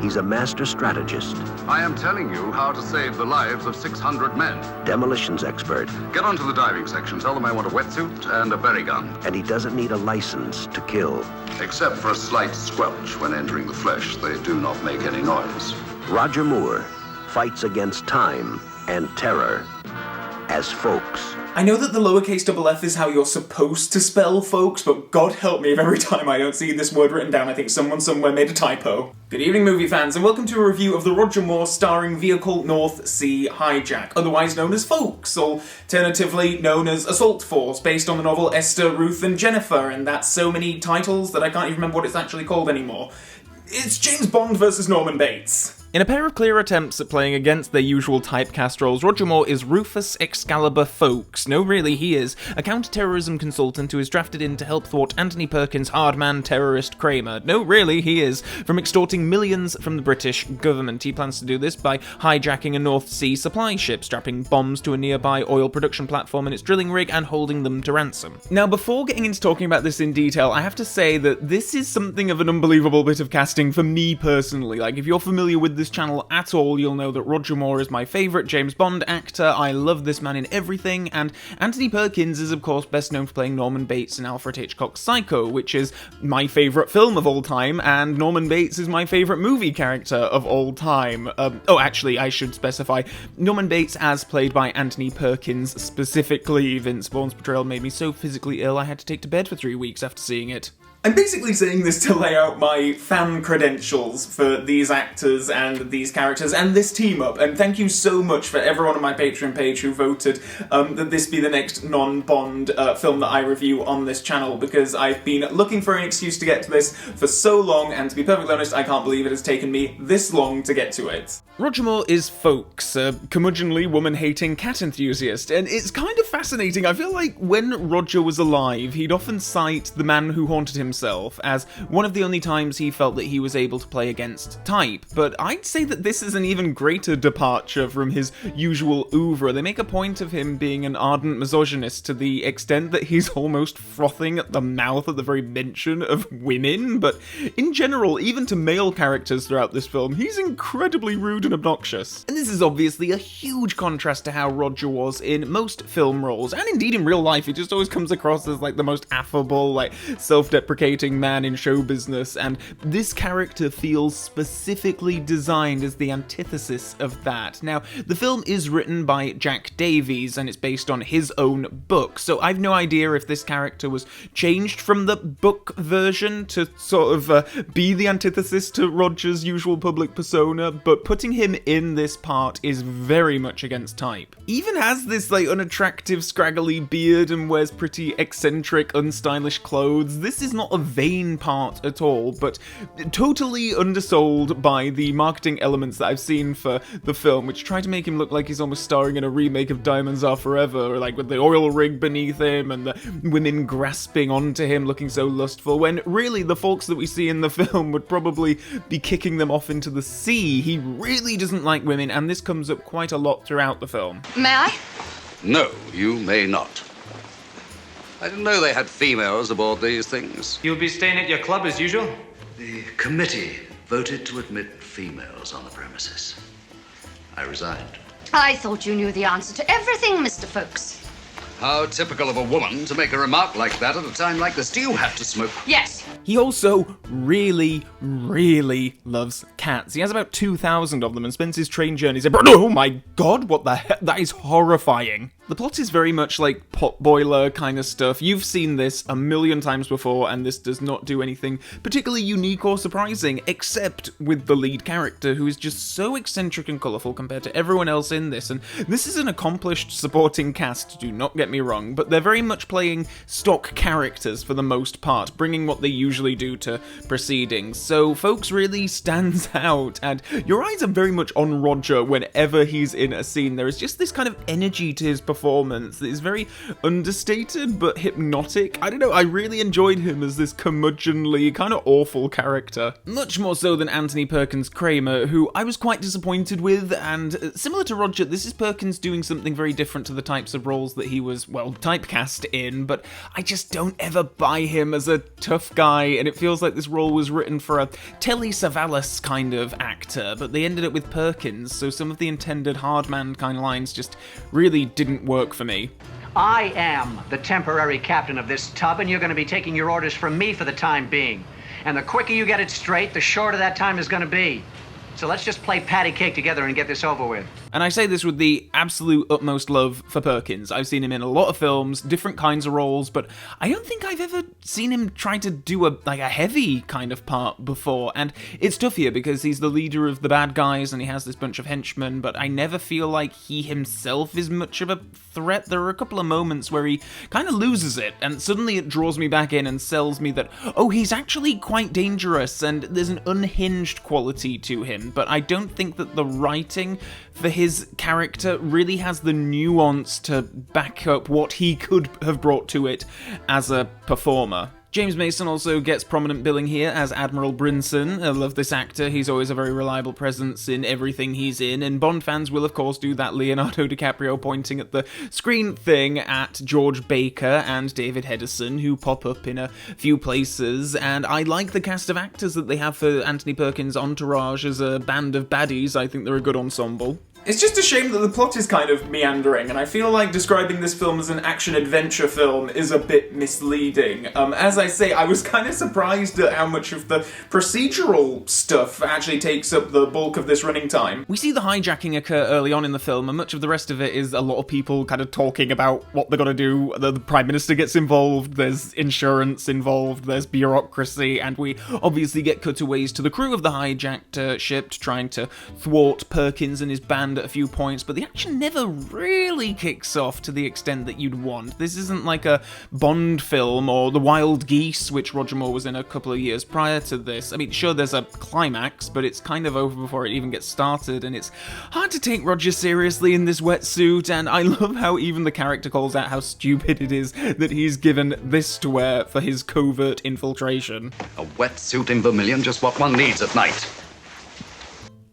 He's a master strategist, I am telling you how to save the lives of 600 men. demolitions expert, Get onto the diving section. Tell them I want a wetsuit and a berry gun. and he doesn't need a license to kill. Except for a slight squelch when entering the flesh, they do not make any noise. Roger Moore fights against time and terror as folks. I know that the lowercase double f is how you're supposed to spell folks, but God help me if every time I don't see this word written down I think someone somewhere made a typo. Good evening, movie fans, and welcome to a review of the Roger Moore starring vehicle North Sea Hijack, otherwise known as Folks, alternatively known as Assault Force, based on the novel Esther, Ruth and Jennifer, and that's so many titles that I can't even remember what it's actually called anymore. It's James Bond versus Norman Bates. In a pair of clear attempts at playing against their usual typecast roles, Roger Moore is Rufus Excalibur Folks. No, really, he is a counter-terrorism consultant who is drafted in to help thwart Anthony Perkins' hardman terrorist Kramer. No, really, he is from extorting millions from the British government. He plans to do this by hijacking a North Sea supply ship, strapping bombs to a nearby oil production platform and its drilling rig, and holding them to ransom. Now, before getting into talking about this in detail, I have to say that this is something of an unbelievable bit of casting for me personally. Like, if you're familiar with this channel at all, you'll know that Roger Moore is my favourite James Bond actor. I love this man in everything, and Anthony Perkins is of course best known for playing Norman Bates in Alfred Hitchcock's Psycho, which is my favourite film of all time, and Norman Bates is my favourite movie character of all time. Actually, I should specify, Norman Bates as played by Anthony Perkins specifically. Vince Vaughn's portrayal made me so physically ill I had to take to bed for 3 weeks after seeing it. I'm basically saying this to lay out my fan credentials for these actors and these characters and this team up, and thank you so much for everyone on my Patreon page who voted that this be the next non-Bond film that I review on this channel, because I've been looking for an excuse to get to this for so long, and to be perfectly honest, I can't believe it has taken me this long to get to it. Roger Moore is Folks, a curmudgeonly, woman-hating cat enthusiast, and it's kind of fascinating. I feel like when Roger was alive, he'd often cite The Man Who Haunted Himself as one of the only times he felt that he was able to play against type, but I'd say that this is an even greater departure from his usual oeuvre. They make a point of him being an ardent misogynist to the extent that he's almost frothing at the mouth at the very mention of women, but in general, even to male characters throughout this film, he's incredibly rude and obnoxious. And this is obviously a huge contrast to how Roger was in most film roles, and indeed in real life. He just always comes across as like the most affable, like self-deprecating man in show business, and this character feels specifically designed as the antithesis of that. Now, the film is written by Jack Davies, and it's based on his own book, so I've no idea if this character was changed from the book version to sort of be the antithesis to Roger's usual public persona, but putting him in this part is very much against type. He even has this like unattractive scraggly beard and wears pretty eccentric, unstylish clothes. This is not a vain part at all, but totally undersold by the marketing elements that I've seen for the film, which try to make him look like he's almost starring in a remake of Diamonds Are Forever, or like with the oil rig beneath him and the women grasping onto him looking so lustful, when really the folks that we see in the film would probably be kicking them off into the sea. He really doesn't like women, and this comes up quite a lot throughout the film. May I? No, you may not. I didn't know they had females aboard these things. You'll be staying at your club as usual? The committee voted to admit females on the premises. I resigned. I thought you knew the answer to everything, Mr. Folks. How typical of a woman to make a remark like that at a time like this. Do you have to smoke? Yes. He also really, really loves cats. He has about 2,000 of them and spends his train journeys oh my god, what the heck? That is horrifying. The plot is very much like potboiler kind of stuff. You've seen this a million times before, and this does not do anything particularly unique or surprising, except with the lead character, who is just so eccentric and colourful compared to everyone else in this. And this is an accomplished supporting cast, do not get me wrong, but they're very much playing stock characters for the most part, bringing what they usually do to proceedings. So Folks really stands out, and your eyes are very much on Roger whenever he's in a scene. There is just this kind of energy to his performance performance that is very understated but hypnotic. I don't know, I really enjoyed him as this curmudgeonly, kind of awful character. Much more so than Anthony Perkins' Kramer, who I was quite disappointed with, and similar to Roger, this is Perkins doing something very different to the types of roles that he was, well, typecast in, but I just don't ever buy him as a tough guy, and it feels like this role was written for a Telly Savalas kind of actor, but they ended up with Perkins, so some of the intended hard man kind of lines just really didn't work for me. I am the temporary captain of this tub, and you're going to be taking your orders from me for the time being. And the quicker you get it straight, the shorter that time is going to be. So let's just play patty cake together and get this over with. And I say this with the absolute utmost love for Perkins. I've seen him in a lot of films, different kinds of roles, but I don't think I've ever seen him try to do a heavy kind of part before. And it's tough here because he's the leader of the bad guys and he has this bunch of henchmen, but I never feel like he himself is much of a threat. There are a couple of moments where he kind of loses it, and suddenly it draws me back in and sells me that, oh, he's actually quite dangerous and there's an unhinged quality to him. But I don't think that the writing for his character really has the nuance to back up what he could have brought to it as a performer. James Mason also gets prominent billing here as Admiral Brinson. I love this actor, he's always a very reliable presence in everything he's in, and Bond fans will of course do that Leonardo DiCaprio pointing at the screen thing at George Baker and David Hedison, who pop up in a few places, and I like the cast of actors that they have for Anthony Perkins' entourage as a band of baddies. I think they're a good ensemble. It's just a shame that the plot is kind of meandering, and I feel like describing this film as an action-adventure film is a bit misleading. As I say, I was kind of surprised at how much of the procedural stuff actually takes up the bulk of this running time. We see the hijacking occur early on in the film, and much of the rest of it is a lot of people kind of talking about what they're gonna do. The Prime Minister gets involved, there's insurance involved, there's bureaucracy, and we obviously get cutaways to the crew of the hijacked ship trying to thwart Perkins and his band at a few points, but the action never really kicks off to the extent that you'd want. This isn't like a Bond film or The Wild Geese, which Roger Moore was in a couple of years prior to this. I mean, sure, there's a climax, but it's kind of over before it even gets started, and it's hard to take Roger seriously in this wetsuit, and I love how even the character calls out how stupid it is that he's given this to wear for his covert infiltration. A wetsuit in Vermilion, just what one needs at night.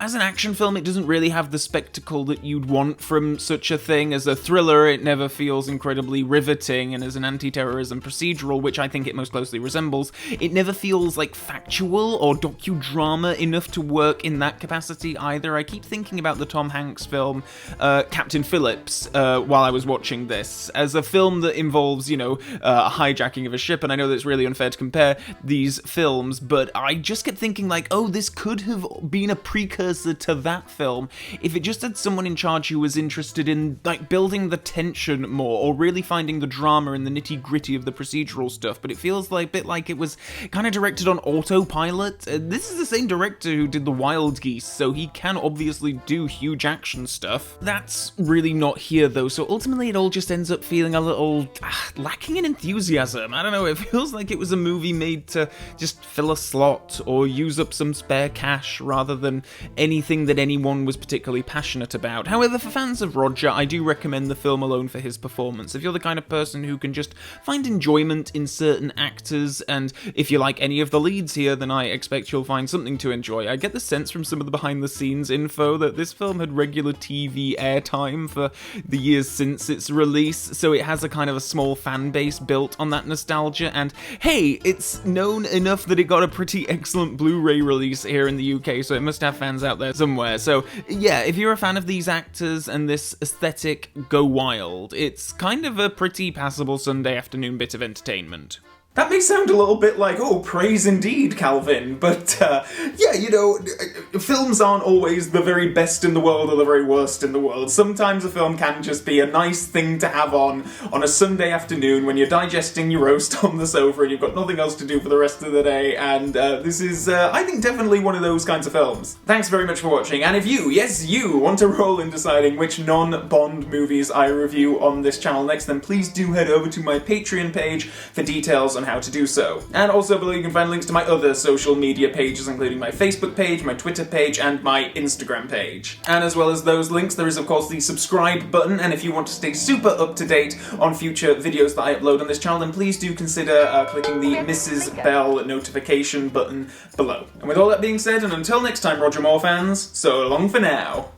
As an action film, it doesn't really have the spectacle that you'd want from such a thing. As a thriller, it never feels incredibly riveting, and as an anti-terrorism procedural, which I think it most closely resembles, it never feels like factual or docudrama enough to work in that capacity either. I keep thinking about the Tom Hanks film Captain Phillips while I was watching this, as a film that involves, a hijacking of a ship, and I know that it's really unfair to compare these films, but I just kept thinking like, oh, this could have been a precursor to that film if it just had someone in charge who was interested in like building the tension more, or really finding the drama and the nitty-gritty of the procedural stuff. But it feels like a bit like it was kind of directed on autopilot. This is the same director who did The Wild Geese, so he can obviously do huge action stuff. That's really not here though, so ultimately it all just ends up feeling a little lacking in enthusiasm. I don't know, it feels like it was a movie made to just fill a slot or use up some spare cash rather than anything that anyone was particularly passionate about. However, for fans of Roger, I do recommend the film alone for his performance. If you're the kind of person who can just find enjoyment in certain actors, and if you like any of the leads here, then I expect you'll find something to enjoy. I get the sense from some of the behind-the-scenes info that this film had regular TV airtime for the years since its release, so it has a kind of a small fan base built on that nostalgia, and hey, it's known enough that it got a pretty excellent Blu-ray release here in the UK, so it must have fans out there somewhere. So yeah, if you're a fan of these actors and this aesthetic, go wild. It's kind of a pretty passable Sunday afternoon bit of entertainment. That may sound a little bit like, oh, praise indeed, Calvin, but films aren't always the very best in the world or the very worst in the world. Sometimes a film can just be a nice thing to have on a Sunday afternoon when you're digesting your roast on the sofa and you've got nothing else to do for the rest of the day, and this is, I think, definitely one of those kinds of films. Thanks very much for watching, and if you want a role in deciding which non-Bond movies I review on this channel next, then please do head over to my Patreon page for details on how to do so. And also below you can find links to my other social media pages, including my Facebook page, my Twitter page, and my Instagram page. And as well as those links, there is of course the subscribe button, and if you want to stay super up to date on future videos that I upload on this channel, then please do consider clicking the Mrs. Bell notification button below. And with all that being said, and until next time, Roger Moore fans, so long for now.